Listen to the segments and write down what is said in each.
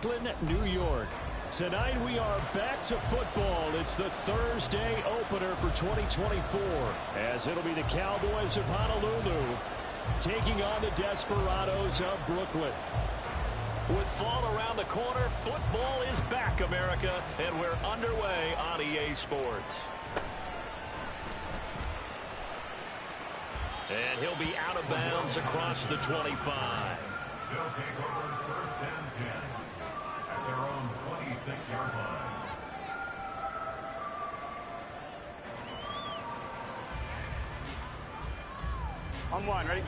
Brooklyn, New York. Tonight we are back to football. It's the Thursday opener for 2024, as it'll be the Cowboys of Honolulu taking on the Desperados of Brooklyn. With fall around the corner, football is back, America, and we're underway on EA Sports. And he'll be out of bounds across the 25. They'll take over first and 10 at their own 26-yard line. On one, ready?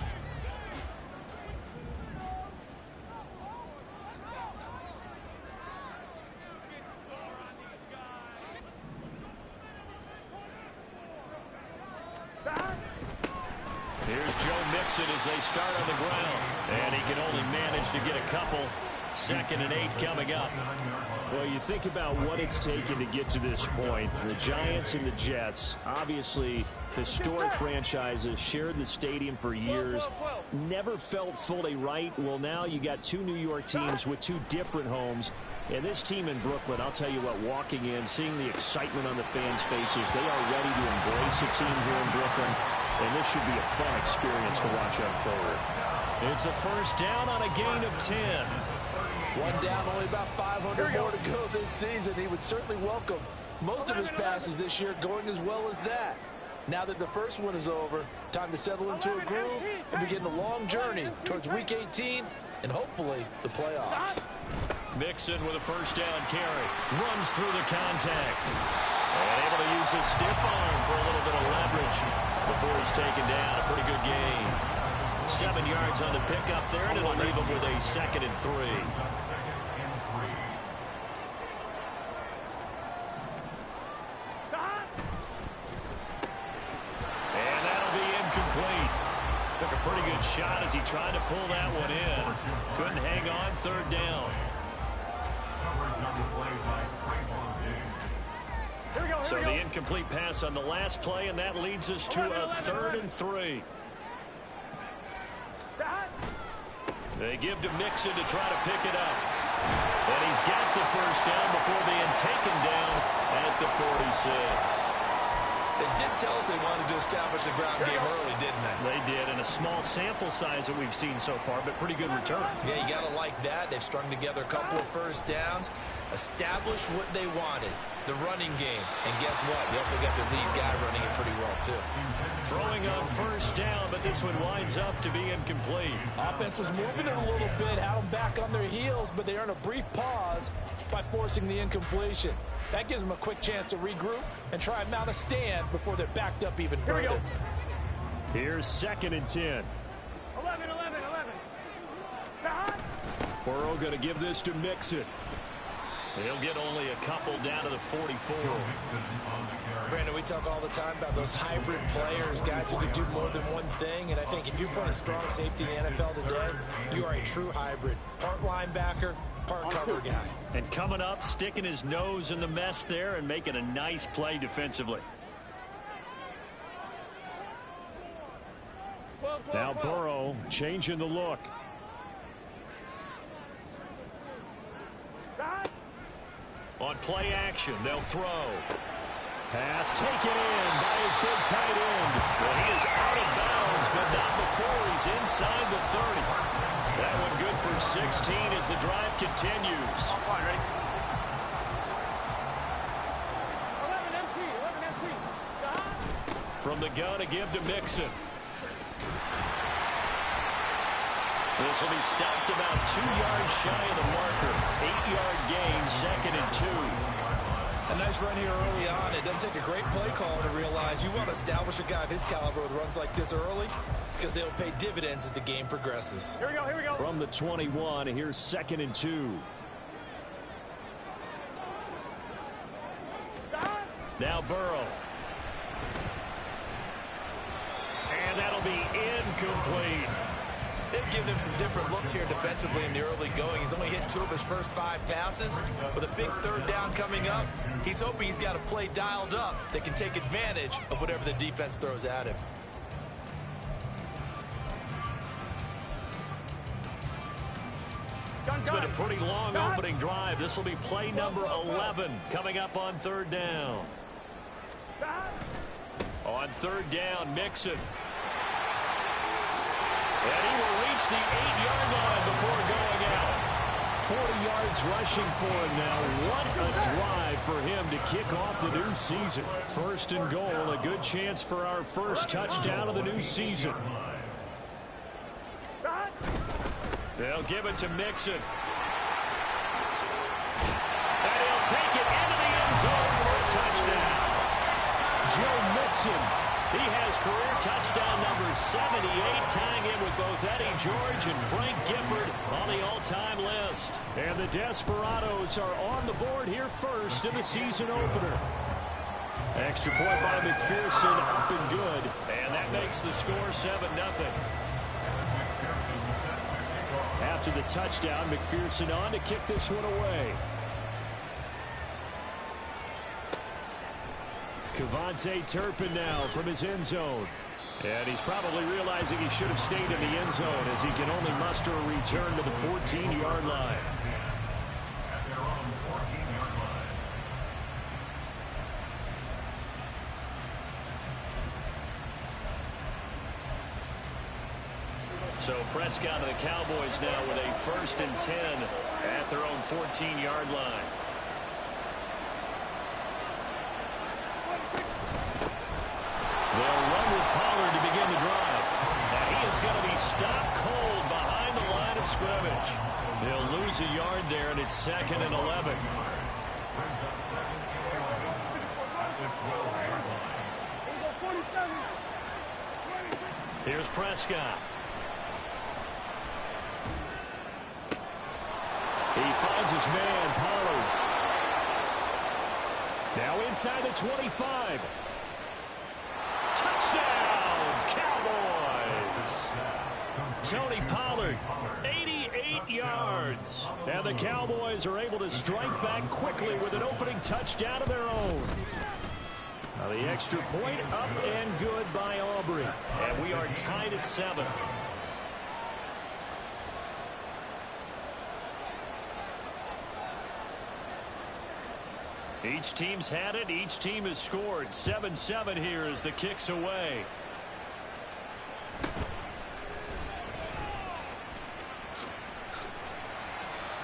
Here's Joe Mixon as they start on the ground. And he can only manage to get a couple. 2nd and 8 coming up. Well, you think about what it's taken to get to this point. The Giants and the Jets, obviously historic franchises, shared the stadium for years, never felt fully right. Well, now you got two New York teams with two different homes. And this team in Brooklyn, I'll tell you what, walking in, seeing the excitement on the fans' faces, they are ready to embrace a team here in Brooklyn. And this should be a fun experience to watch unfold. It's a first down on a gain of 10. One down, only about 500 more to go this season. He would certainly welcome most of his passes this year going as well as that. Now that the first one is over, time to settle into a groove and begin the long journey towards Week 18 and hopefully the playoffs. Mixon with a first down carry. Runs through the contact. And able to use his stiff arm for a little bit of leverage before he's taken down. A pretty good gain. 7 yards on the pickup there, and it'll leave him with a 2nd and 3. And that'll be incomplete. Took a pretty good shot as he tried to pull that one in. Couldn't hang on, 3rd down. So the incomplete pass on the last play, and that leads us to a 3rd and 3. They give to Mixon to try to pick it up. And he's got the first down before being taken down at the 46. They did tell us they wanted to establish the ground game early, didn't they? They did, and a small sample size that we've seen so far, but pretty good return. Yeah, you got to like that. They've strung together a couple of first downs, established what they wanted, the running game. And guess what? They also got their lead guy running it pretty well, too. Throwing on first down, but this one winds up to be incomplete. Offense was moving it a little bit, had them back on their heels, but they earned a brief pause by forcing the incompletion. That gives them a quick chance to regroup and try and mount a stand before they're backed up even further. Here's 2nd and 10. 11. Burrow going to give this to Mixon. He'll get only a couple down to the 44. Brandon, we talk all the time about those hybrid players, guys who can do more than one thing. And I think if you're playing strong safety in the NFL today, you are a true hybrid. Part linebacker, part cover guy. And coming up, sticking his nose in the mess there and making a nice play defensively. Now Burrow changing the look. On play action, they'll throw. Pass taken in by his big tight end. Well, he is out of bounds, but not before he's inside the 30. That one good for 16 as the drive continues. 11 empty. From the gun to give to Mixon. This will be stopped about 2 yards shy of the marker. 8-yard gain, 2nd and 2. A nice run here early on. It doesn't take a great play caller to realize you want to establish a guy of his caliber with runs like this early because they'll pay dividends as the game progresses. Here we go. From the 21, here's 2nd and 2. Now Burrow. And that'll be incomplete. They've given him some different looks here defensively in the early going. He's only hit 2 of his first 5 passes. With a big 3rd down coming up, he's hoping he's got a play dialed up that can take advantage of whatever the defense throws at him. Gun It's been a pretty long opening drive. This will be play number 11 coming up on third down. On third down, Mixon. And he will reach the 8-yard line before going out. 40 yards rushing for him now. What a drive for him to kick off the new season. First and goal, a good chance for our first touchdown of the new season. They'll give it to Mixon. And he'll take it into the end zone for a touchdown. Joe Mixon, he has career touchdown number 78, tying in with both Eddie George and Frank Gifford on the all-time list. And the Desperados are on the board here first in the season opener. Extra point by McPherson, up and good. And that makes the score 7-0. After the touchdown, McPherson on to kick this one away. Kevontae Turpin now from his end zone. And he's probably realizing he should have stayed in the end zone as he can only muster a return to the 14-yard line. At their own 14-yard line. So Prescott and the Cowboys now with a 1st and 10 at their own 14-yard line. They'll run with Pollard to begin the drive. And he is going to be stopped cold behind the line of scrimmage. They'll lose a yard there, and it's 2nd and 11. Here's Prescott. He finds his man, Pollard. Now inside the 25. Touchdown, Cowboys! Tony Pollard, 88 yards. And the Cowboys are able to strike back quickly with an opening touchdown of their own. Now the extra point up and good by Aubrey. And we are tied at 7. Each team's had it. Each team has scored. 7-7 here as the kick's away.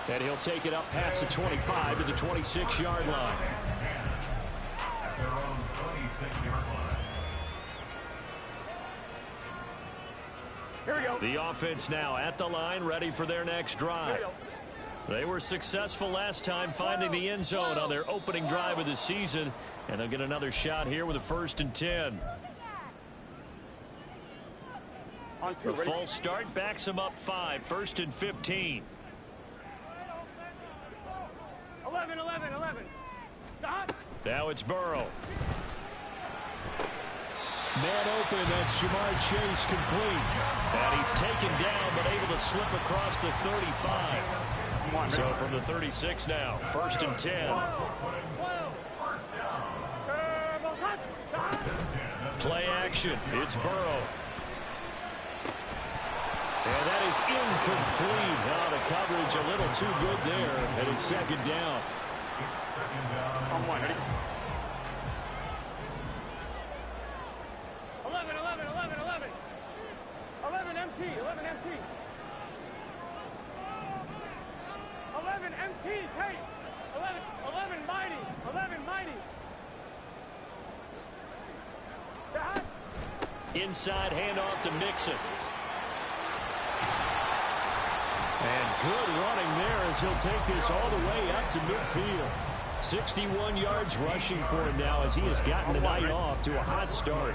And he'll take it up past the 25 to the 26-yard line. At their own 26-yard line. Here we go. The offense now at the line, ready for their next drive. They were successful last time finding the end zone on their opening drive of the season, and they'll get another shot here with a 1st and 10. The false start backs them up 5, 1st and 15. 11. Stop. Now it's Burrow. Man open, that's Jamar Chase complete. And he's taken down, but able to slip across the 35. So from the 36 now, 1st and 10. Play action. It's Burrow. And that is incomplete. Now the coverage a little too good there. And it's 2nd down. On 1, ready? 11. 11 MT. 11 MT, Tate. 11 mighty. 11 mighty. Dad. Inside handoff to Mixon. And good running there as he'll take this all the way up to midfield. 61 yards rushing for him now as he has gotten the night off to a hot start.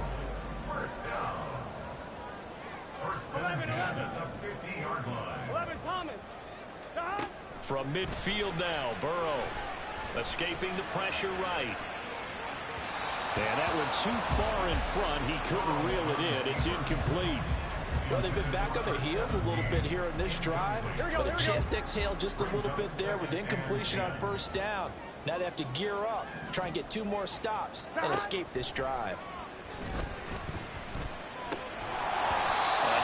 11 at the 50-yard line. 11 Thomas. Dad. From midfield now, Burrow escaping the pressure right. And that one too far in front. He couldn't reel it in. It's incomplete. Well, they've been back on their heels a little bit here in this drive, but a chance to exhale just a little bit there with incompletion on 1st down. Now they have to gear up, try and get 2 more stops, and escape this drive.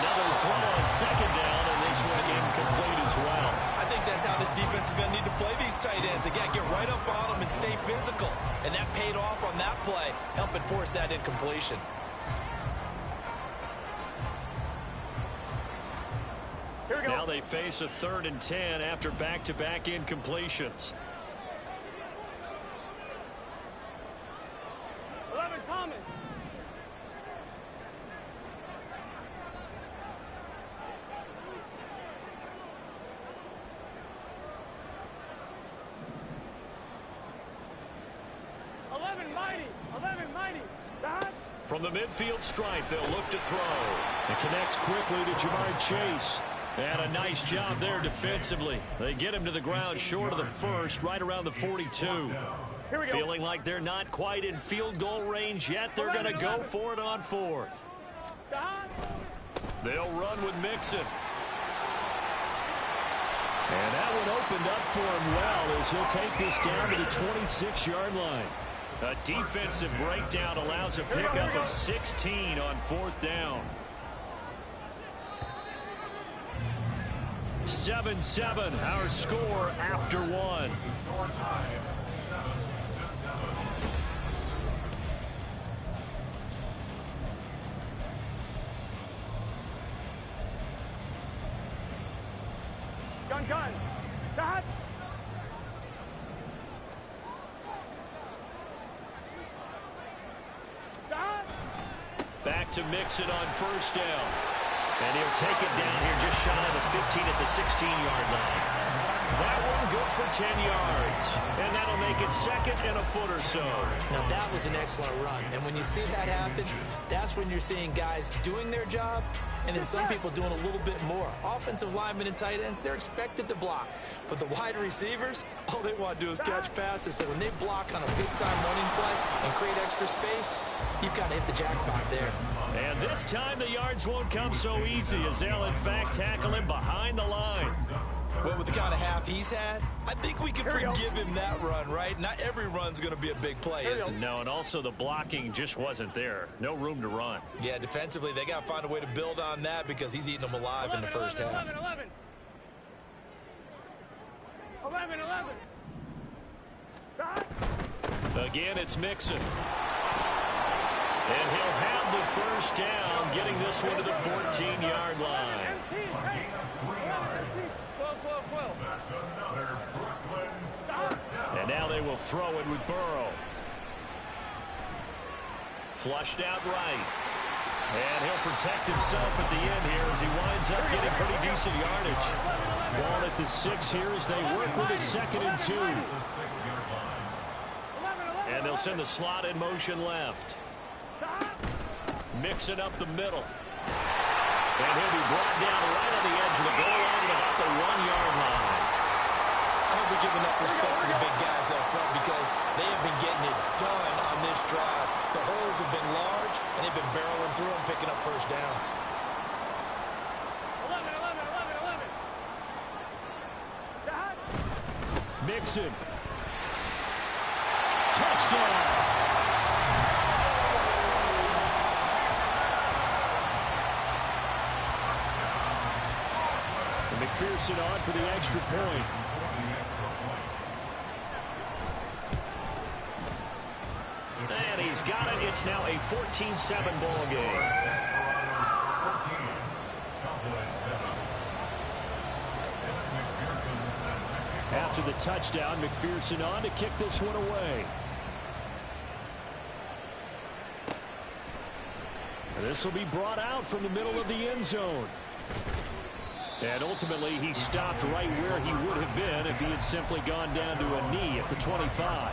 Another throw on 2nd down, and this one incomplete as well. I think think that's how this defense is going to need to play these tight ends. They got to get right up on them and stay physical. And that paid off on that play, helping force that incompletion. Here we go. Now they face a 3rd and 10 after back-to-back incompletions. 11, Thomas. From the midfield stripe, they'll look to throw. It connects quickly to Jamar Chase. And a nice job there defensively. They get him to the ground short of the first, right around the 42. Here we go. Feeling like they're not quite in field goal range yet. They're going to go for it on 4th. They'll run with Mixon. And that one opened up for him well as he'll take this down to the 26-yard line. A defensive breakdown allows a pickup of 16 on 4th down. 7-7, our score after 1. Gun. Dot. Back to Mixon on 1st down. And he'll take it down here just shy of the 15 at the 16-yard line. That one good for 10 yards. And that'll make it 2nd and a foot or so. Now that was an excellent run. And when you see that happen, that's when you're seeing guys doing their job and then some people doing a little bit more. Offensive linemen and tight ends, they're expected to block. But the wide receivers, all they want to do is catch passes. So when they block on a big-time running play and create extra space, you've got to hit the jackpot there. And this time the yards won't come so easy as they'll, in fact, tackle him behind the line. Well, with the kind of half he's had, I think we can forgive him that run, right? Not every run's going to be a big play, is it? No, and also the blocking just wasn't there. No room to run. Yeah, defensively, they got to find a way to build on that because he's eating them alive in the first half. 11. Again, it's Mixon. And he'll have the first down, getting this one to the 14-yard line. And now they will throw it with Burrow. Flushed out right. And he'll protect himself at the end here as he winds up getting pretty decent yardage. Ball at the 6 here as they work with a 2nd and 2. And they'll send the slot in motion left. Mixing up the middle. And he'll be brought down right on the edge of the goal line at about the 1-yard line. I hope we give enough respect to the big guys up front because they have been getting it done on this drive. The holes have been large, and they've been barreling through them, picking up first downs. 11. Mixon. Touchdown. McPherson on for the extra point. And he's got it. It's now a 14-7 ball game. After the touchdown, McPherson on to kick this one away. This will be brought out from the middle of the end zone. And ultimately, he stopped right where he would have been if he had simply gone down to a knee at the 25.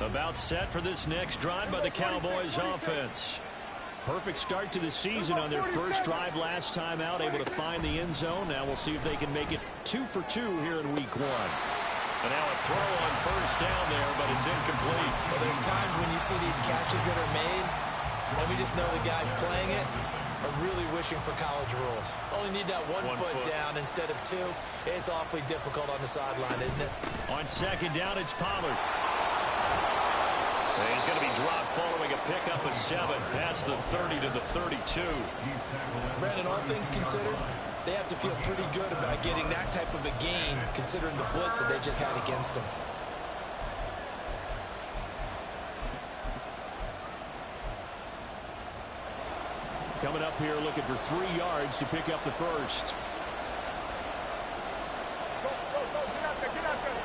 About set for this next drive by the Cowboys offense. Perfect start to the season on their first drive last time out, able to find the end zone. Now we'll see if they can make it 2 for 2 here in week 1. And now a throw on first down there, but it's incomplete. Well, there's times when you see these catches that are made, and we just know the guys playing it are really wishing for college rules. Only need that one foot down instead of 2. It's awfully difficult on the sideline, isn't it? On second down, it's Pollard. And he's going to be dropped following a pickup of 7 past the 30 to the 32. Brandon, all things considered, they have to feel pretty good about getting that type of a gain considering the blitz that they just had against them. Coming up here looking for 3 yards to pick up the first. Go, get out there, get out there.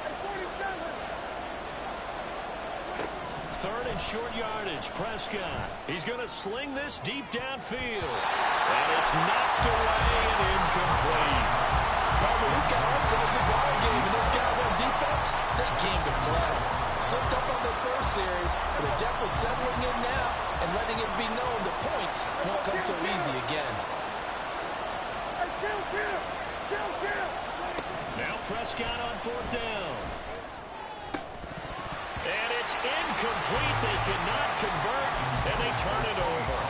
Hey, 47. Third and short yardage, Prescott. He's going to sling this deep downfield. And it's knocked away and incomplete. Parker, we've got ourselves a ball game, and those guys on defense, they came to play. Slipped up on their first series, but they're definitely settling in now and letting it be known the points won't come so easy again. Hey, kill. Now Prescott on 4th down. And it's incomplete. They cannot convert, and they turn it over.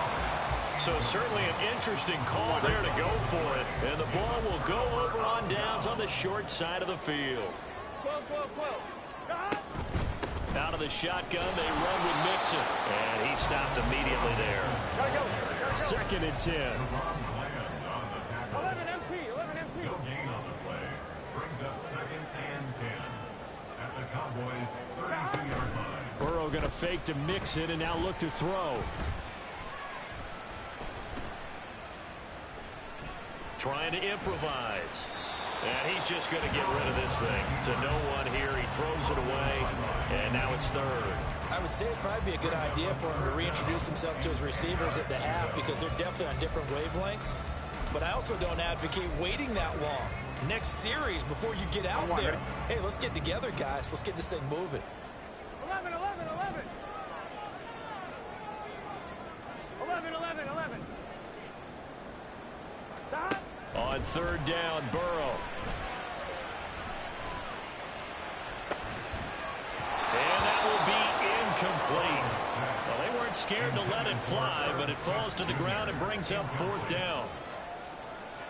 So certainly an interesting call there to go for it. And the ball will go over on downs on the short side of the field. 12. Out of the shotgun, they run with Mixon. And he stopped immediately there. Gotta go. 2nd and 10. 11 empty. No gain on the play. Brings up 2nd and 10 at the Cowboys' 32-yard line. Burrow going to fake to Mixon and now look to throw. Trying to improvise. And he's just going to get rid of this thing. To no one here. He throws it away. And now it's 3rd. I would say it'd probably be a good idea for him to reintroduce himself to his receivers at the half because they're definitely on different wavelengths. But I also don't advocate waiting that long. Next series before you get out there. Hey, let's get together, guys. Let's get this thing moving. 11. 11. Stop. On 3rd down, Burrow. And that will be incomplete. Well, they weren't scared to let it fly, but it falls to the ground and brings up 4th down.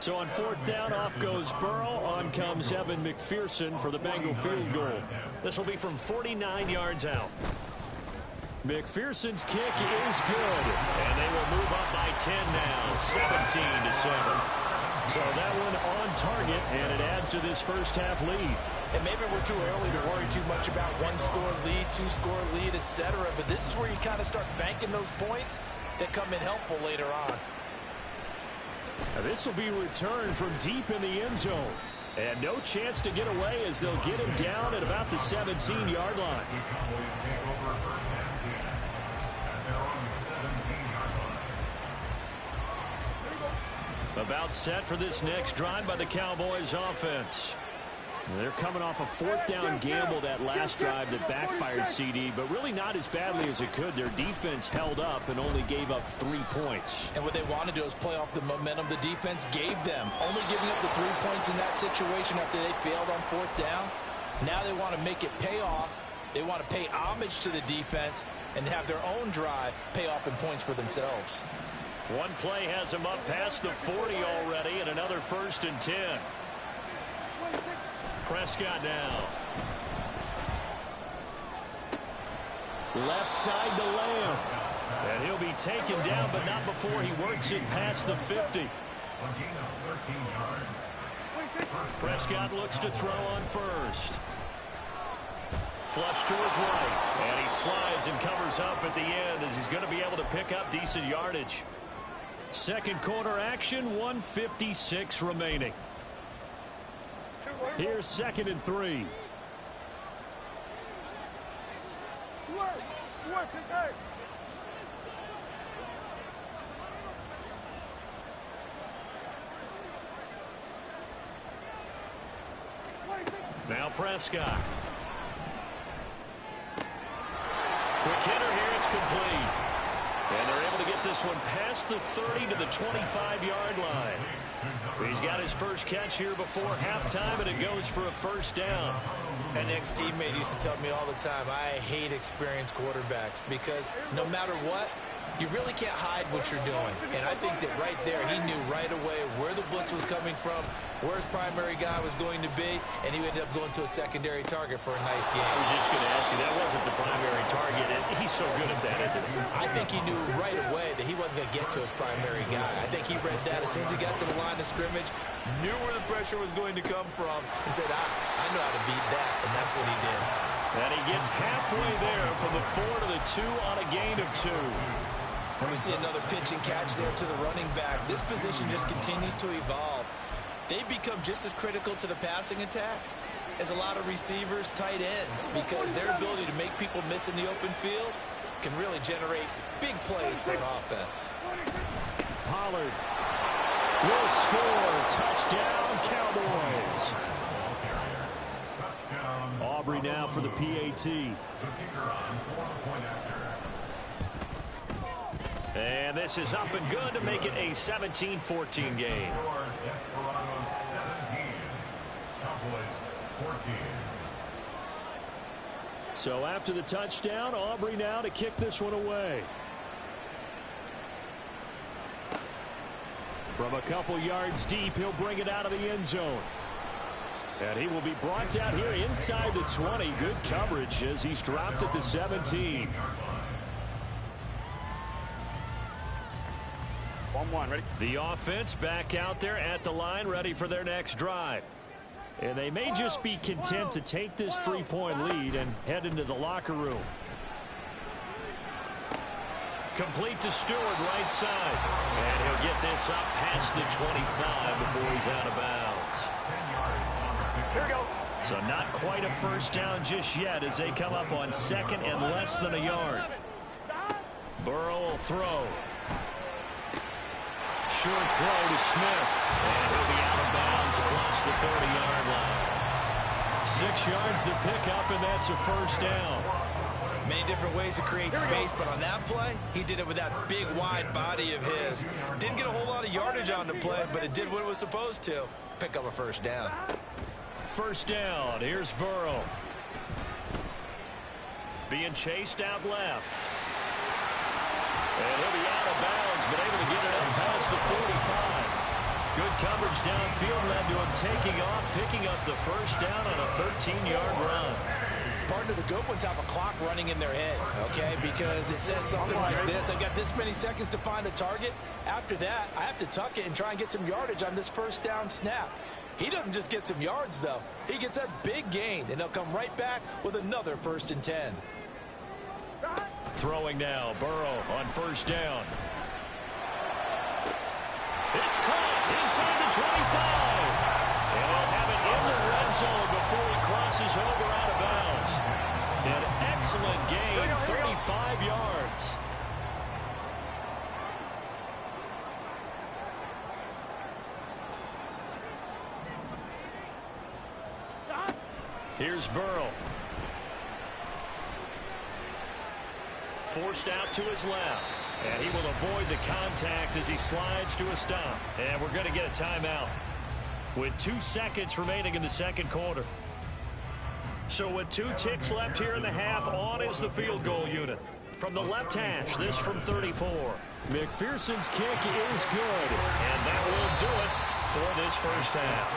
So on 4th down, off goes Burrow. On comes Evan McPherson for the Bengal field goal. This will be from 49 yards out. McPherson's kick is good. And they will move up by 10 now, 17-7. So that one on target, and it adds to this first half lead. And maybe we're too early to worry too much about 1-score lead, 2-score lead, etc. But this is where you kind of start banking those points that come in helpful later on. Now this will be returned from deep in the end zone. And no chance to get away as they'll get him down at about the 17-yard line. About set for this next drive by the Cowboys offense. They're coming off a 4th down gamble that last drive that backfired CD, but really not as badly as it could. Their defense held up and only gave up 3 points. And what they want to do is play off the momentum the defense gave them. Only giving up the 3 points in that situation after they failed on 4th down. Now they want to make it pay off. They want to pay homage to the defense and have their own drive pay off in points for themselves. One play has him up past the 40 already, and another 1st and 10. Prescott now. Left side to Lamb. And he'll be taken down, but not before he works it past the 50. Prescott looks to throw on 1st. Flush to his right. And he slides and covers up at the end as he's going to be able to pick up decent yardage. 2nd quarter action, 1:56 remaining. Here's 2nd and 3. Now Prescott. Quick hitter here, it's complete. And they're able to get this one past the 30 to the 25-yard line. He's got his first catch here before halftime, and it goes for a 1st down. An ex-teammate used to tell me all the time, I hate experienced quarterbacks because no matter what, You really can't hide what you're doing. And I think that right there, he knew right away where the blitz was coming from, where his primary guy was going to be, and he ended up going to a secondary target for a nice game. I was just going to ask you, that wasn't the primary target, and he's so good at that, isn't he? I think he knew right away that he wasn't going to get to his primary guy. I think he read that as soon as he got to the line of scrimmage, knew where the pressure was going to come from, and said, I know how to beat that, and that's what he did. And he gets halfway there from the 4 to the 2 on a gain of 2. And we see another pitch and catch there to the running back. This position just continues to evolve. They become just as critical to the passing attack as a lot of receivers, tight ends, because their ability to make people miss in the open field can really generate big plays for an offense. Pollard will score. Touchdown, Cowboys. Aubrey now for the PAT. And this is up and good to make it a 17-14 game. So after the touchdown, Aubrey now to kick this one away. From a couple yards deep, he'll bring it out of the end zone. And he will be brought down here inside the 20. Good coverage as he's dropped at the 17. 1-1, ready? The offense back out there at the line, ready for their next drive. And they may just be content to take this 3-point lead and head into the locker room. Complete to Stewart, right side. And he'll get this up past the 25 before he's out of bounds. Here we go. So not quite a first down just yet as they come up on second and less than a yard. Burrow will throw. Short throw to Smith. And he'll be out of bounds across the 30-yard line. 6 yards to pick up, and that's a first down. Many different ways to create space, but on that play, he did it with that big, wide body of his. Didn't get a whole lot of yardage on the play, but it did what it was supposed to. Pick up a first down. First down. Here's Burrow. Being chased out left. And he'll be out of bounds, but able to get it up past the 45. Good coverage downfield led to him taking off, picking up the first down on a 13-yard run. Partner, the good ones have a clock running in their head, okay? Because it says something like this. I've got this many seconds to find a target. After that, I have to tuck it and try and get some yardage on this first down snap. He doesn't just get some yards, though. He gets a big gain, and they'll come right back with another 1st and 10. Throwing now, Burrow on first down. It's caught inside the 25. And they'll have it in the red zone before he crosses over out of bounds. An excellent gain, 35 yards. Here's Burrow. Forced out to his left. And he will avoid the contact as he slides to a stop. And we're going to get a timeout with 2 seconds remaining in the second quarter. So with 2 ticks left here in the half, on is the field goal unit. From the left hash, this from 34. McPherson's kick is good. And that will do it for this first half.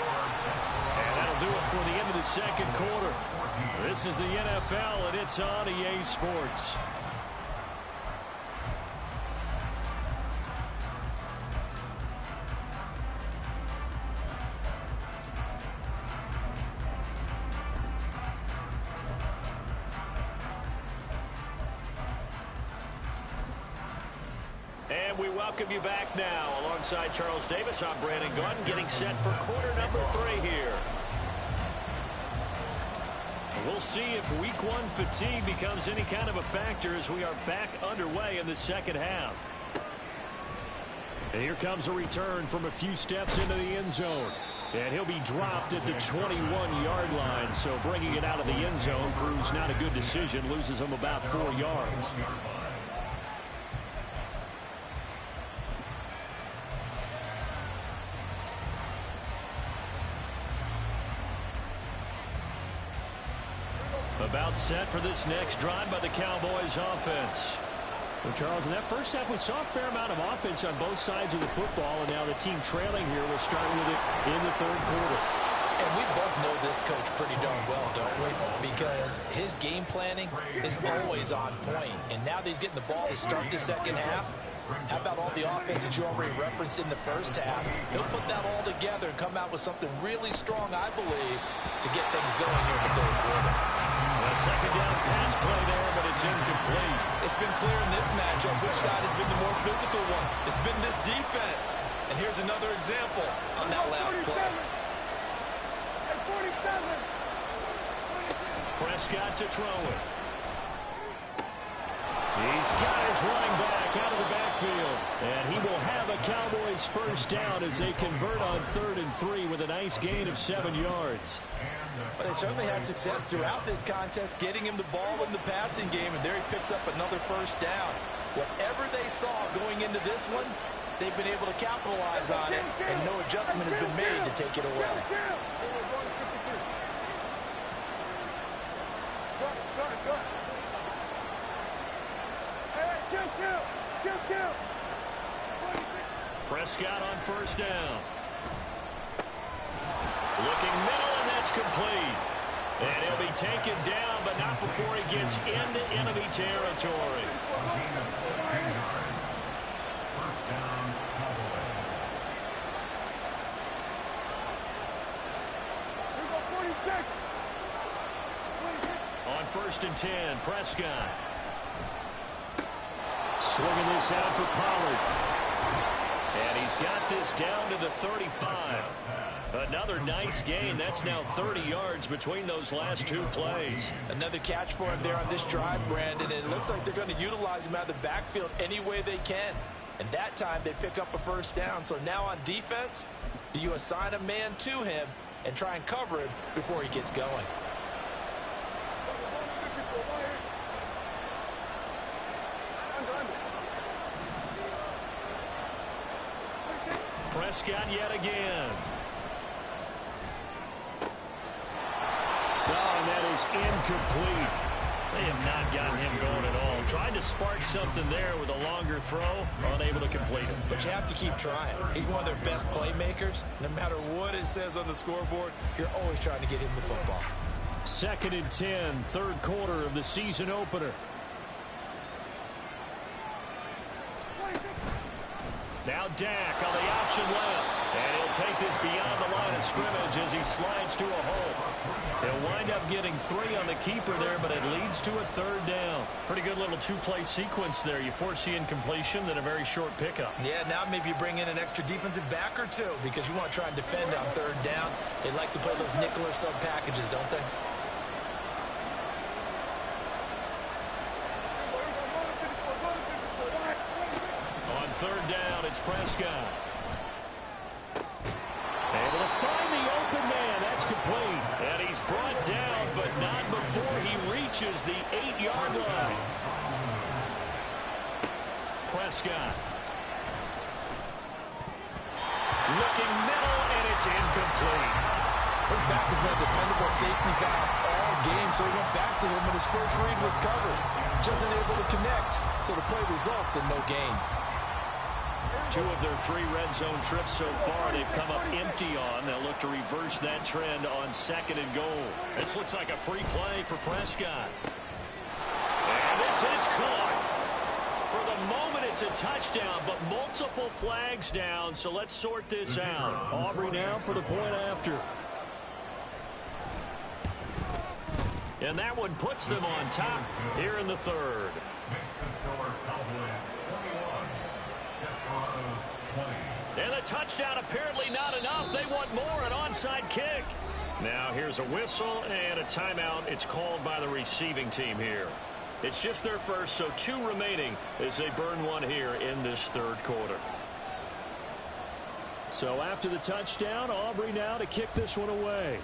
And that'll do it for the end of the second quarter. This is the NFL, and it's on EA Sports. And we welcome you back now. Alongside Charles Davis, I'm Brandon Gunn, getting set for quarter number 3 here. We'll see if week 1 fatigue becomes any kind of a factor as we are back underway in the second half. And here comes a return from a few steps into the end zone. And he'll be dropped at the 21-yard line. So bringing it out of the end zone proves not a good decision. Loses him about 4 yards. About set for this next drive by the Cowboys offense. Well, Charles, in that first half, we saw a fair amount of offense on both sides of the football, and now the team trailing here will start with it in the third quarter. And we both know this coach pretty darn well, don't we? Because his game planning is always on point. And now that he's getting the ball to start the second half, how about all the offense that you already referenced in the first half? He'll put that all together and come out with something really strong, I believe, to get things going here in the third quarter. A second down pass play there, but it's incomplete. It's been clear in this matchup which side has been the more physical one. It's been this defense. And here's another example on that last play. 47. Prescott to throw it. He's got his running back out of the backfield. And he will have a Cowboys first down as they convert on 3rd and 3 with a nice gain of 7 yards. But they certainly had success throughout this contest, getting him the ball in the passing game, and there he picks up another first down. Whatever they saw going into this one, they've been able to capitalize on it, and no adjustment has been made to take it away. Prescott on first down. Looking middle, and that's complete. And he'll be taken down, but not before he gets into enemy territory. First down, Cowboy. On 1st and 10, Prescott. Swinging this out for Pollard. And he's got this down to the 35. Another nice gain. That's now 30 yards between those last two plays. Another catch for him there on this drive, Brandon. And it looks like they're going to utilize him out of the backfield any way they can. And that time they pick up a first down. So now on defense, do you assign a man to him and try and cover him before he gets going? Prescott yet again. Oh, and that is incomplete. They have not gotten him going at all. Tried to spark something there with a longer throw, unable to complete it. But you have to keep trying. He's one of their best playmakers. No matter what it says on the scoreboard, you're always trying to get him the football. 2nd and 10, third quarter of the season opener. Now Dak on the option left. And he'll take this beyond the line of scrimmage as he slides to a hole. He'll wind up getting 3 on the keeper there, but it leads to a 3rd down. Pretty good little two-play sequence there. You force the incompletion, then a very short pickup. Yeah, now maybe you bring in an extra defensive back or two because you want to try and defend on 3rd down. They like to play those nickel or sub packages, don't they? On 3rd down, it's Prescott. Able to find the open man. That's complete. And he's brought down, but not before he reaches the 8-yard line. Prescott. Looking middle, and it's incomplete. His back has been a dependable safety valve all game, so he went back to him when his first read was covered. Just unable to connect, so the play results in no gain. 2 of their 3 red zone trips so far they've come up empty on. They'll look to reverse that trend on 2nd and goal. This looks like a free play for Prescott. And this is caught. For the moment, it's a touchdown, but multiple flags down, so let's sort this out. Aubrey now for the point after. And that one puts them on top here in the 3rd. Makes the score Cowboys 21. Desperados 20. And the touchdown apparently not enough. They want more, an onside kick. Now here's a whistle and a timeout. It's called by the receiving team here. It's just their first, so 2 remaining as they burn one here in this 3rd quarter. So after the touchdown, Aubrey now to kick this one away.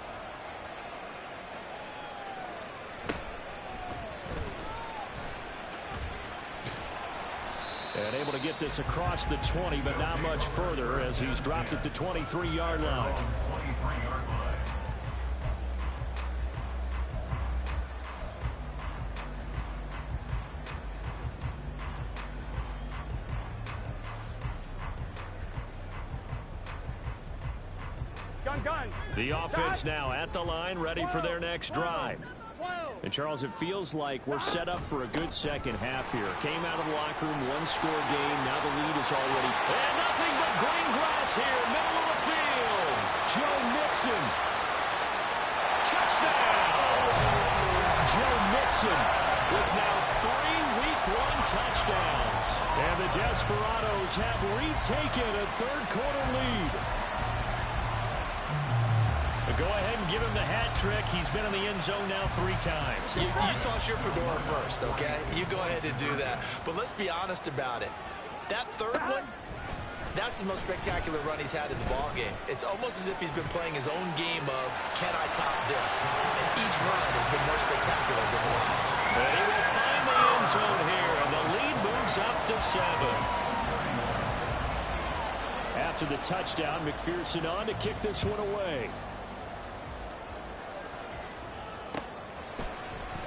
And able to get this across the 20, but not much further as he's dropped it to 23-yard line. 23-yard line. Gun. The offense now at the line, ready for their next drive. And, Charles, it feels like we're set up for a good second half here. Came out of the locker room, one-score game. Now the lead is already... And nothing but green grass here, middle of the field. Joe Mixon. Touchdown! Joe Mixon with now 3 Week 1 touchdowns. And the Desperados have retaken a third-quarter lead. Go ahead and give him the hat trick. He's been in the end zone now 3 times. You toss your fedora first, okay? You go ahead and do that. But let's be honest about it. That third one, that's the most spectacular run he's had in the ballgame. It's almost as if he's been playing his own game of, can I top this? And each run has been more spectacular than the last. And he will find the end zone here, and the lead moves up to 7. After the touchdown, McPherson on to kick this one away.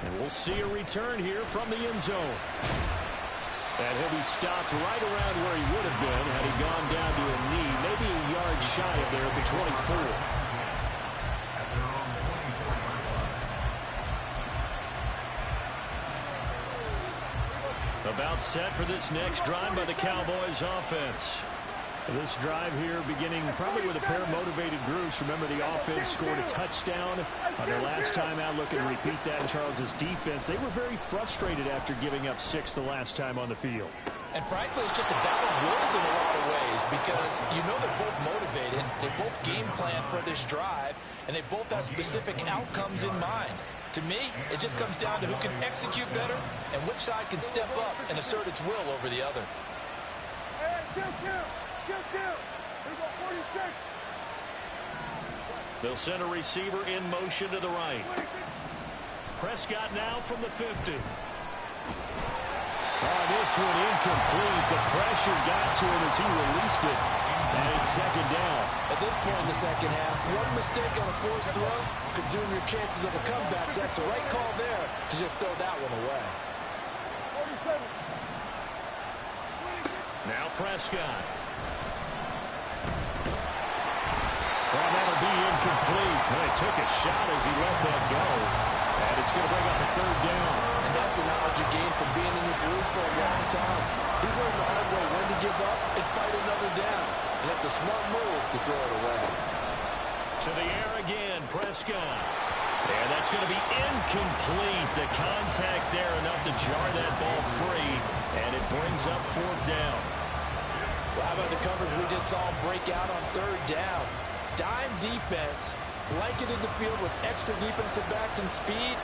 And we'll see a return here from the end zone. And he'll be stopped right around where he would have been had he gone down to a knee, maybe a yard shy of there at the 24. About set for this next drive by the Cowboys offense. This drive here beginning probably with a pair of motivated groups. Remember, the offense scored a touchdown their last time out. Looking to repeat that in Charles's defense. They were very frustrated after giving up 6 the last time on the field. And frankly, it's just a battle of wills in a lot of ways because you know they're both motivated. They both game plan for this drive, and they both have specific outcomes in mind. To me, it just comes down to who can execute better and which side can step up and assert its will over the other. They'll send a receiver in motion to the right. Prescott now from the 50. This one incomplete. The pressure got to him as he released it. And it's second down. At this point in the second half, one mistake on a forced throw could doom your chances of a comeback. So that's the right call there to just throw that one away. Now Prescott. Well, that'll be incomplete. Well, he took a shot as he let that go. And it's going to bring up a third down. And that's the knowledge you gain from being in this league for a long time. He's learned the hard way when to give up and fight another down. And that's a smart move to throw it away. To the air again, Prescott. And that's going to be incomplete. The contact there enough to jar that ball free. And it brings up fourth down. Well, how about the coverage we just saw break out on third down? Dime defense, blanketed the field with extra defensive backs and speed,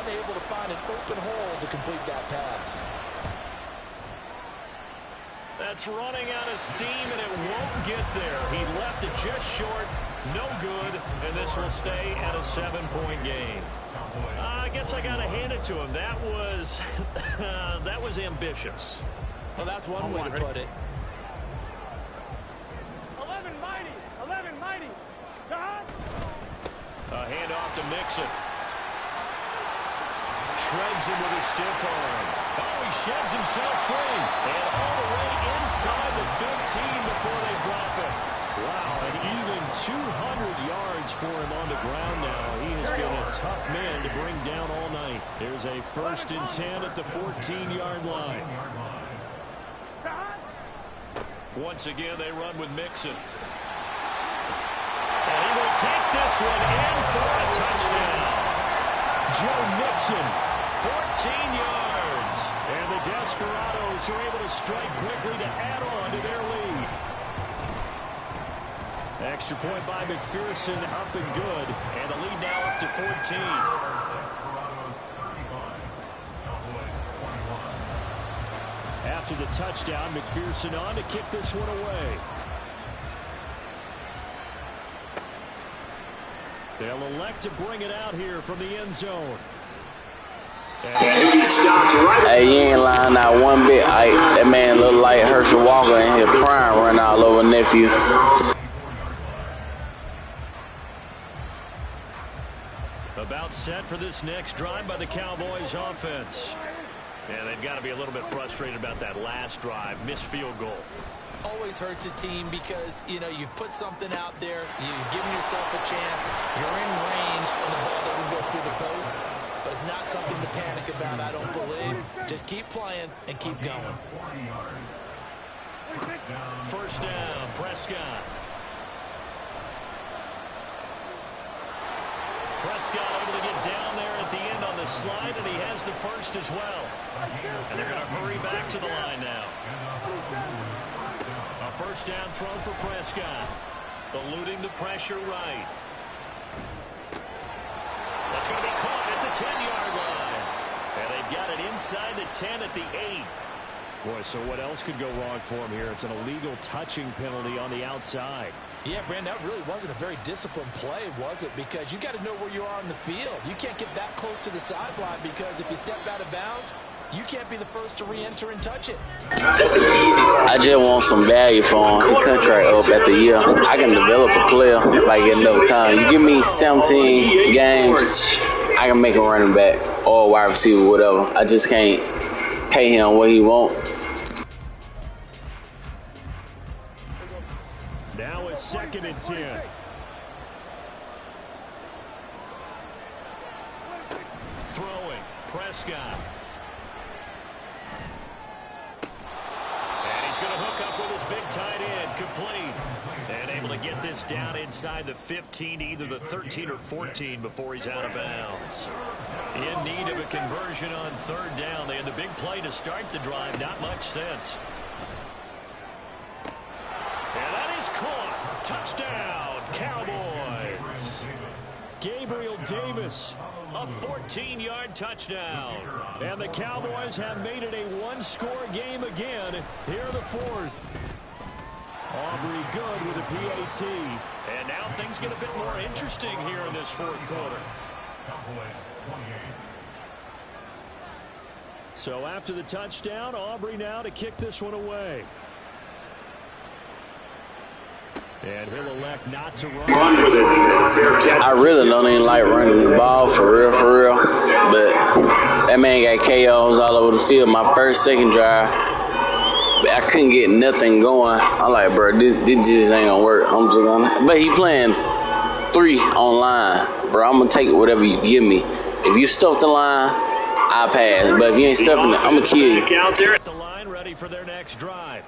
unable to find an open hole to complete that pass. That's running out of steam, and it won't get there. He left it just short, no good, and this will stay at a 7-point game. I guess I got to hand it to him. That was, that was ambitious. Well, that's one way to put it. 11 mighty. A handoff to Mixon. Shreds him with a stiff arm. Oh, he sheds himself free. And all the way inside the 15 before they drop it. Wow, and even 200 yards for him on the ground now. He has been a tough man to bring down all night. There's a 1st and 10 at the 14-yard line. Once again, they run with Mixon. And he will take this one in for a touchdown. Joe Mixon, 14 yards. And the Desperados are able to strike quickly to add on to their lead. Extra point by McPherson, up and good. And the lead now up to 14. After the touchdown, McPherson on to kick this one away. They'll elect to bring it out here from the end zone. Hey, you ain't lying not one bit. That man look like Herschel Walker in his prime running all over nephew. About set for this next drive by the Cowboys offense. Yeah, they've got to be a little bit frustrated about that last drive. Missed field goal. always hurts a team because, you know, you've put something out there, you've given yourself a chance, you're in range, and the ball doesn't go through the post. But it's not something to panic about, I don't believe. Just keep playing and keep going. First down, Prescott. Prescott able to get down there at the end on the slide, and he has the first as well. And they're going to hurry back to the line now. A first down throw for Prescott. Eluding the pressure right. That's going to be caught at the 10-yard line. And they've got it inside the 10 at the 8. Boy, so what else could go wrong for him here? It's an illegal touching penalty on the outside. Yeah, Brandon, that really wasn't a very disciplined play, was it? Because you got to know where you are on the field. You can't get that close to the sideline because if you step out of bounds, you can't be the first to re-enter and touch it. I just want some value for him. He contract up at the year. I can develop a player if I get enough time. You give me 17 games, I can make him running back or wide receiver, whatever. I just can't pay him what he wants. Now it's 2nd and 10. Throwing, Prescott. And he's going to hook up with his big tight end, complete. And able to get this down inside the 15, either the 13 or 14 before he's out of bounds. In need of a conversion on 3rd down. They had the big play to start the drive. Not much sense. And that is caught. Touchdown, Cowboys. Gabriel Davis, a 14-yard touchdown. And the Cowboys have made it a one-score game again here in the 4th. Aubrey good with a PAT. And now things get a bit more interesting here in this 4th quarter. So after the touchdown, Aubrey now to kick this one away. And he'll elect not to run. I really don't even like running the ball for real. But that man got KOs all over the field. My first, second drive, I couldn't get nothing going. I'm like, bro, this just ain't gonna work. I'm just gonna. But he playing 3 online, bro. I'm gonna take whatever you give me. If you stuff the line, I pass. But if you ain't stuffing it, I'm gonna kill you. The line ready for their next drive.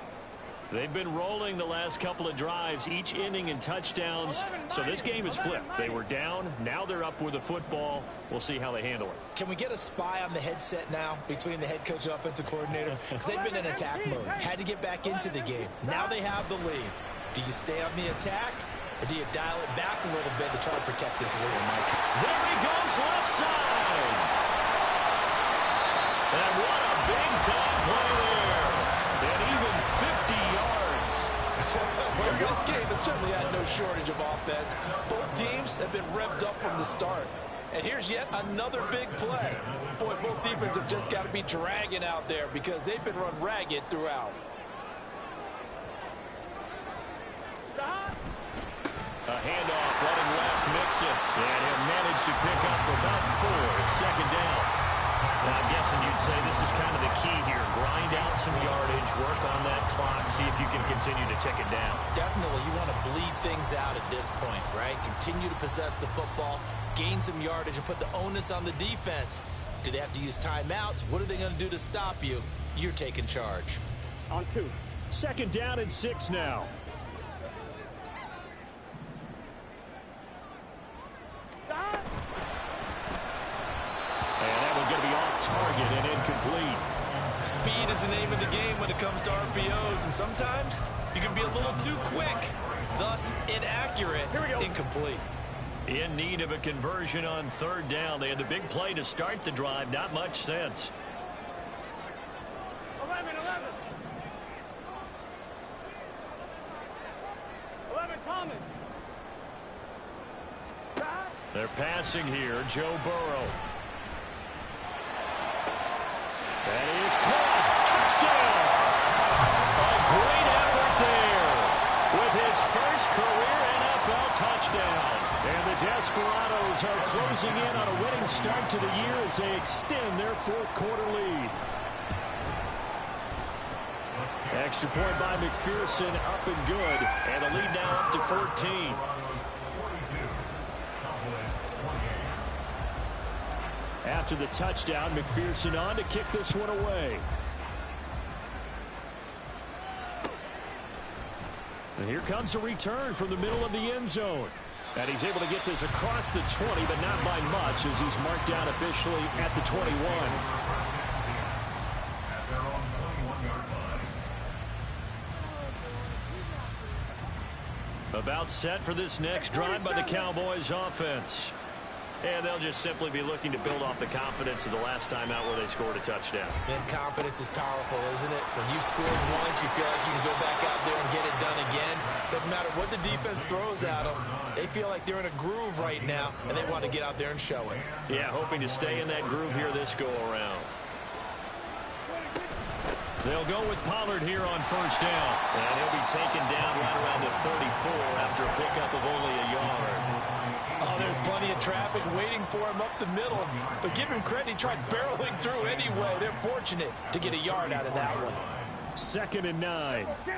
They've been rolling the last couple of drives, each inning in touchdowns. So this game is flipped. They were down. Now they're up with the football. We'll see how they handle it. Can we get a spy on the headset now between the head coach and offensive coordinator? Because they've been in attack mode. Had to get back into the game. Now they have the lead. Do you stay on the attack, or do you dial it back a little bit to try to protect this lead, Mike? There he goes, left side. And what a big-time play there. And even 50 yards. Well, this game has certainly had no shortage of offense. Both teams have been revved up from the start. And here's yet another big play. Boy, both defenses have just got to be dragging out there because they've been run ragged throughout. A handoff, running left, Mixon. And he'll manage to pick up about 4. It's 2nd down. Now, I'm guessing you'd say this is kind of the key here. Grind out some yardage, work on that clock, see if you can continue to tick it down. Definitely, you want to bleed things out at this point, right? Continue to possess the football, gain some yardage, and put the onus on the defense. Do they have to use timeouts? What are they going to do to stop you? You're taking charge. On 2. 2nd down and 6 now. And that one's going to be off target and incomplete. Speed is the name of the game when it comes to RPOs, and sometimes you can be a little too quick, thus inaccurate, incomplete. In need of a conversion on 3rd down. They had the big play to start the drive. Not much sense. 11. 11, Thomas. They're passing here. Joe Burrow. That is caught. Touchdown. A great effort there with his first career NFL touchdown. And the Desperados are closing in on a winning start to the year as they extend their 4th quarter lead. Extra point by McPherson, up and good. And the lead now up to 14. After the touchdown, McPherson on to kick this one away. And here comes a return from the middle of the end zone. And he's able to get this across the 20, but not by much, as he's marked down officially at the 21. About set for this next drive by the Cowboys offense. And they'll just simply be looking to build off the confidence of the last time out where they scored a touchdown. And confidence is powerful, isn't it? When you've scored once, you feel like you can go back out there and get it done again. Doesn't matter what the defense throws at them. They feel like they're in a groove right now, and they want to get out there and show it. Yeah, hoping to stay in that groove here this go-around. They'll go with Pollard here on first down. And he'll be taken down right around the 34 after a pickup of only a yard. Oh, there's plenty of traffic waiting for him up the middle. But give him credit, he tried barreling through anyway. They're fortunate to get a yard out of that one. 2nd and 9. Kill!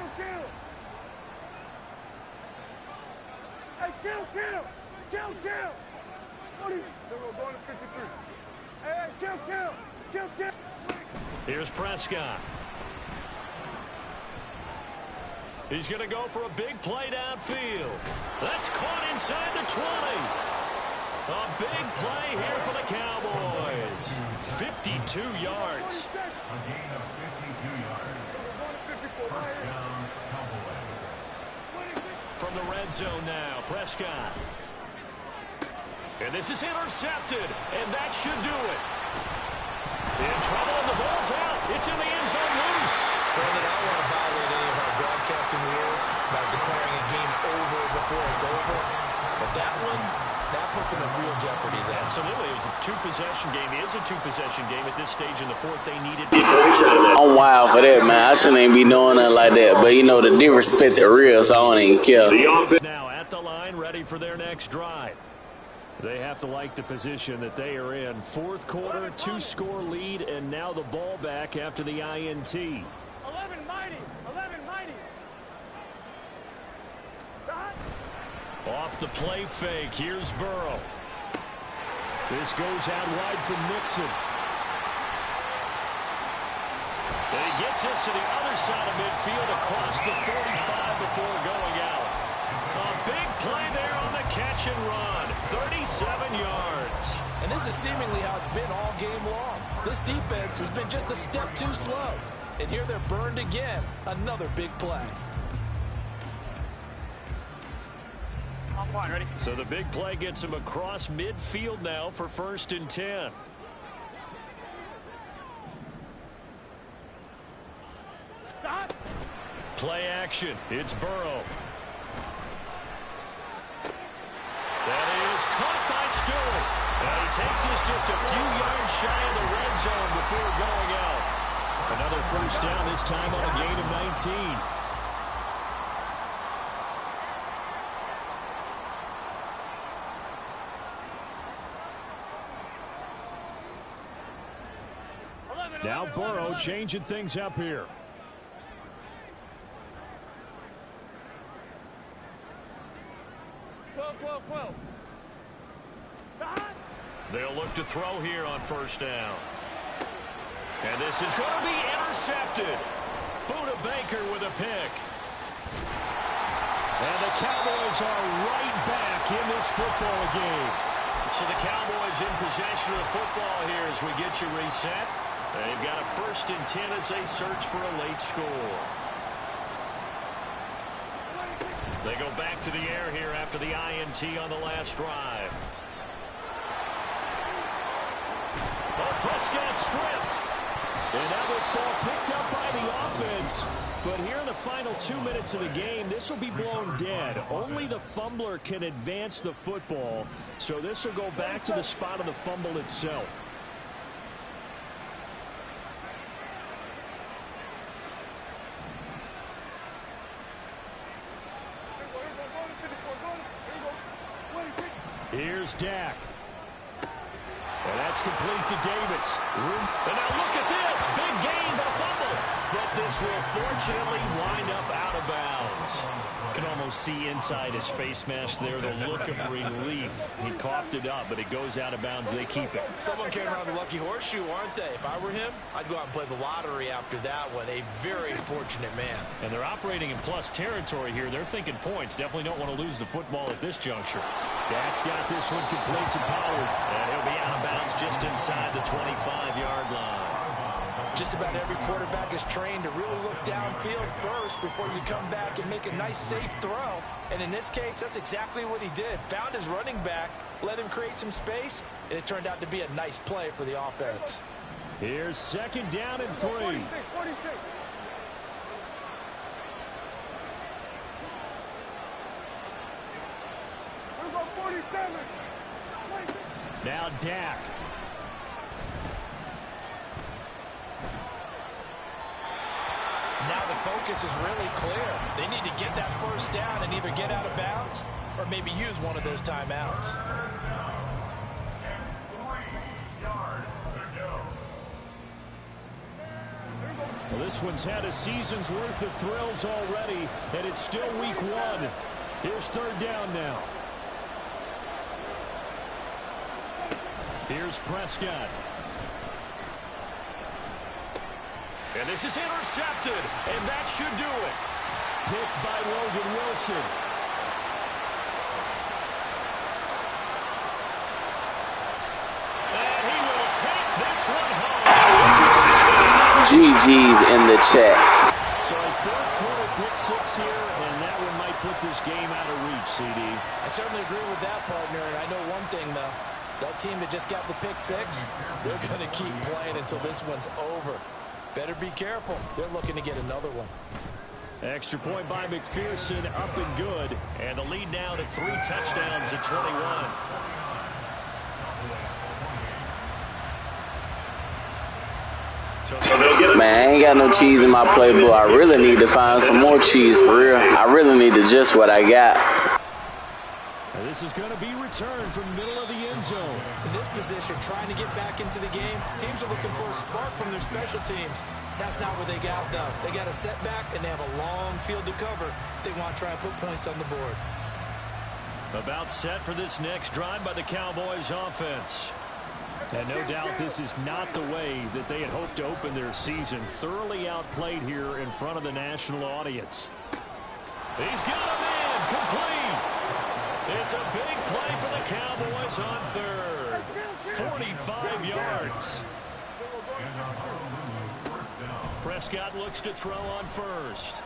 Hey, kill! What is it? We're going to 53. Hey, kill! Here's Prescott. He's going to go for a big play downfield. That's caught inside the 20. A big play here for the Cowboys. 52 yards. A gain of 52 yards. First down, Cowboys. From the red zone now, Prescott. And this is intercepted, and that should do it. In trouble, and the ball's out. It's in the end zone loose. Brandon, I don't want to violate any of our broadcasting rules about declaring a game over before it's over. But that one, that puts them in real jeopardy then. Absolutely. It was a two-possession game. It is a two-possession game at this stage in the fourth. They needed. I'm wild for that, man. I shouldn't even be doing nothing like that. But, you know, the difference fits the real, so I don't even care. Now at the line, ready for their next drive. They have to like the position that they are in. Fourth quarter, 2-score lead, and now the ball back after the INT. 11 mighty. Off the play fake, here's Burrow. This goes out wide for Mixon. And he gets this to the other side of midfield across the 45 before going out. A big play there on the catch and run. 37 yards. And this is seemingly how it's been all game long. This defense has been just a step too slow. And here they're burned again. Another big play. I'm fine, ready? So the big play gets him across midfield now for 1st and 10. Stop! Play action. It's Burrow. That is caught by Stewart. And he takes this just a few yards shy of the red zone before going out. Another first down, this time on a gain of 19. Now Burrow changing things up here. They'll look to throw here on first down. And this is going to be intercepted. Buda Baker with a pick. And the Cowboys are right back in this football game. So the Cowboys in possession of the football here as we get you reset. They've got a 1st and 10 as they search for a late score. They go back to the air here after the INT on the last drive. Oh, Prescott stripped. And now this ball picked up by the offense. But here in the final 2 minutes of the game, this will be blown dead. Only the fumbler can advance the football. So this will go back to the spot of the fumble itself. Here's Dak. And that's complete to Davis. And now look at this. Big gain, but a fumble. but this will fortunately wind up out of bounds. Can almost see inside his face mask there the look of relief. He coughed it up, but it goes out of bounds. They keep it. Someone came around the lucky horseshoe, aren't they? If I were him, I'd go out and play the lottery after that one. A very fortunate man. And they're operating in plus territory here. They're thinking points. Definitely don't want to lose the football at this juncture. Dak's got this one complete and powered. And he'll be out of bounds just inside the 25-yard line. Just about every quarterback is trained to really look downfield first before you come back and make a nice, safe throw. And in this case, that's exactly what he did. Found his running back, let him create some space, and it turned out to be a nice play for the offense. Here's second down and 3. 46. We're going 47. Now Dak. Now the focus is really clear. They need to get that first down and either get out of bounds or maybe use one of those timeouts. 3 yards to go. Well, this one's had a season's worth of thrills already, and it's still week 1. Here's third down now. Here's Prescott. And this is intercepted, and that should do it. Picked by Logan Wilson. And he will take this one home. GG's in the chat. So a fourth quarter pick 6 here, and that one might put this game out of reach, CD. I certainly agree with that, partner. And I know one thing, though. That team that just got the pick 6, they're going to keep playing until this one's over. Better be careful. They're looking to get another one. Extra point by McPherson, up and good. And the lead now to 3 touchdowns at 21. Man, I ain't got no cheese in my playbook. I really need to find some more cheese for real. I really need to just what I got. And this is going to be returned from the middle of the end zone. In this position, trying to get back into the game, teams are looking for a spark from their special teams. That's not what they got, though. They got a setback, and they have a long field to cover if they want to try and put points on the board. About set for this next drive by the Cowboys offense. And no doubt this is not the way that they had hoped to open their season. Thoroughly outplayed here in front of the national audience. He's got a man complete. It's a big play for the Cowboys on third. 45 yards. Prescott looks to throw on first.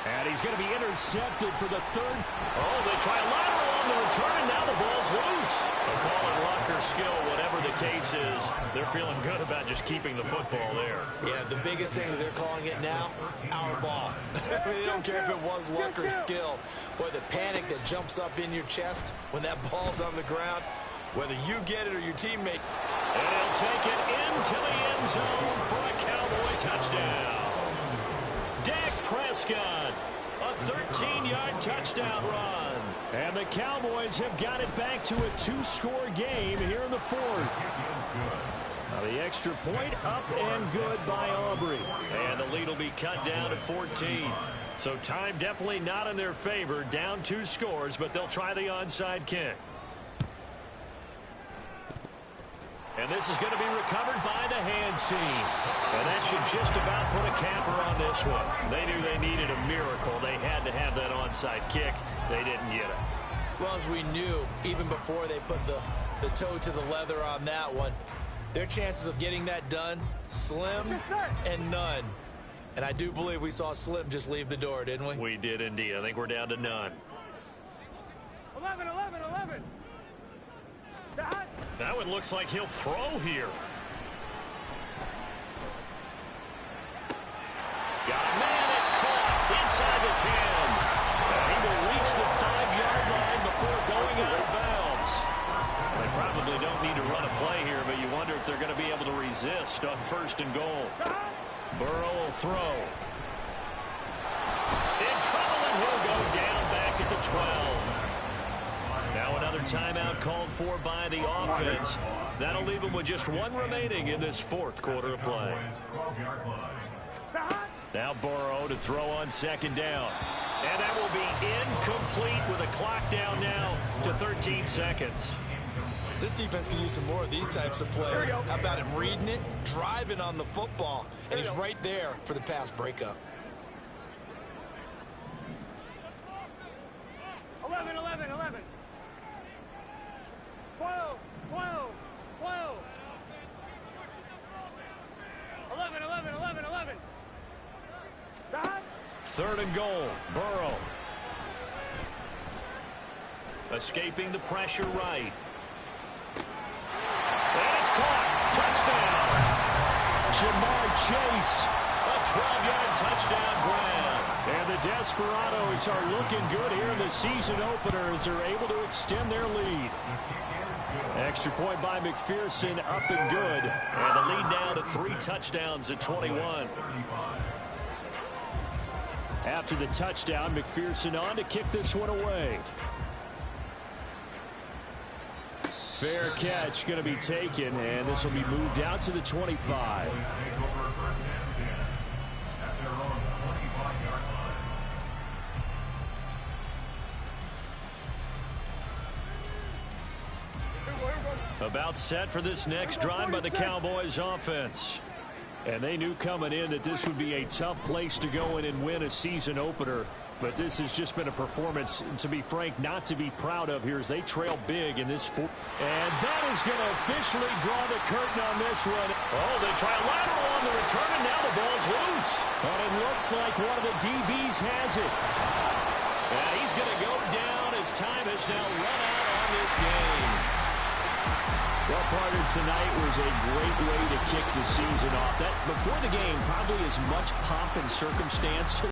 And he's going to be intercepted for the third. Oh, they try a lateral on the return, and now the ball's loose. They'll call it luck or skill, whatever the case is. They're feeling good about just keeping the football there. Yeah, the biggest thing that they're calling it now, our ball. They don't care if it was luck or skill. Boy, the panic that jumps up in your chest when that ball's on the ground, whether you get it or your teammate. And he'll take it into the end zone for a Cowboy touchdown. Dak Prescott, a 13-yard touchdown run. And the Cowboys have got it back to a 2-score game here in the fourth. Now the extra point up and good by Aubrey. And the lead will be cut down to 14. So time definitely not in their favor. Down 2 scores, but they'll try the onside kick. And this is going to be recovered by the hands team. And that should just about put a capper on this one. They knew they needed a miracle. They had to have that onside kick. They didn't get it. Well, as we knew, even before they put the toe to the leather on that one, their chances of getting that done, slim and none. And I do believe we saw Slim just leave the door, didn't we? We did indeed. I think we're down to none. 11. That one looks like he'll throw here. Got a man, it's caught inside the 10. And he will reach the 5-yard line before going out of bounds. They probably don't need to run a play here, but you wonder if they're going to be able to resist on 1st and goal. Burrow will throw. In trouble, and he'll go down back at the 12. Now another timeout called for by the offense. That'll leave them with just one remaining in this fourth quarter of play. Now Burrow to throw on second down. And that will be incomplete with a clock down now to 13 seconds. This defense can use some more of these types of plays. How about him reading it, driving on the football, and he's right there for the pass breakup. 11, 11, 11. 12, 12, 12. 11, 11, 11, 11. Stop. Third and goal. Burrow. Escaping the pressure right. And it's caught. Touchdown. Jamar Chase. A 12-yard touchdown grab. And the Desperados are looking good here in the season opener as they're able to extend their lead. Extra point by McPherson, up and good. And the lead now to 3 touchdowns at 21. After the touchdown, McPherson on to kick this one away. Fair catch going to be taken, and this will be moved out to the 25. About set for this next drive by the Cowboys offense. And they knew coming in that this would be a tough place to go in and win a season opener. But this has just been a performance, to be frank, not to be proud of here as they trail big in this fourth. And that is going to officially draw the curtain on this one. Oh, they try a lateral on the return, and now the ball's loose. And it looks like one of the DBs has it. And he's going to go down as time has now run out on this game. Well, partner, tonight was a great way to kick the season off. That, before the game, probably as much pomp and circumstance